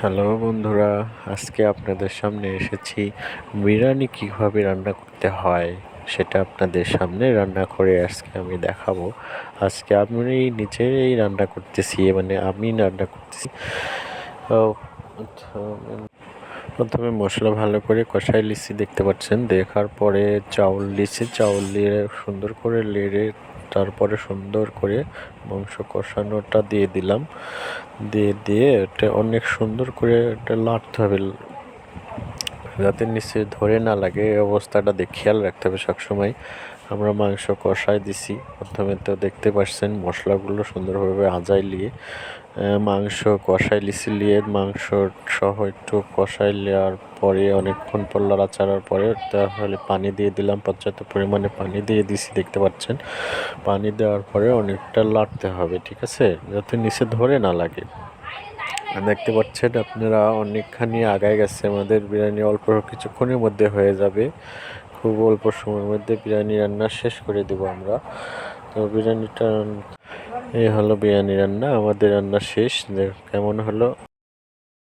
Hello বন্ধুরা, আজকে আপনাদের সামনে এসেছি বিরিয়ানি কীভাবে রান্না করতে হয় সেটা আপনাদের সামনে রান্না করে আজকে আমি দেখাবো। আজকে আমি নিজেই রান্না করতেছি, মানে আমি রান্না করতেছি। তো প্রথমে মশলা ভালো করে কষাই লিচি, দেখতে পাচ্ছেন। দেখার পরে চাউল লিচি, চাউল দিয়ে সুন্দর করে নেড়ে তারপরে সুন্দর করে মাংস কষানোটা দিয়ে দিলাম। দিয়ে এটা অনেক সুন্দর করে এটা নাড়তে হবে যাতে নিচে ধরে না লাগে। এই অবস্থাটা খেয়াল রাখতে হবে সবসময়। আমরা মাংস কষাই দিছি প্রথমে, তো দেখতে পাচ্ছেন মশলাগুলো সুন্দরভাবে আজাই লিয়ে মাংস কষাই লিয়ে মাংস সহ একটু কষাই নেওয়ার পরে অনেকক্ষণ পর নাড়াচাড়ার পরে তাহলে পানি দিয়ে দিলাম, পর্যাপ্ত পরিমাণে পানি দিয়ে দিছি, দেখতে পাচ্ছেন। পানি দেওয়ার পরে অনেকটা নাড়তে হবে, ঠিক আছে, যাতে নিচে ধরে না লাগে। দেখতে পাচ্ছেন আপনারা অনেকখানি আগায় গেছে আমাদের বিরিয়ানি, অল্প কিছুক্ষণের মধ্যে হয়ে যাবে। খুব অল্প সময়ের মধ্যে বিরিয়ানি রান্না শেষ করে দেব আমরা। তো বিরিয়ানিটা এই হলো বিরিয়ানি রান্না, আমাদের রান্না শেষ। কেমন হলো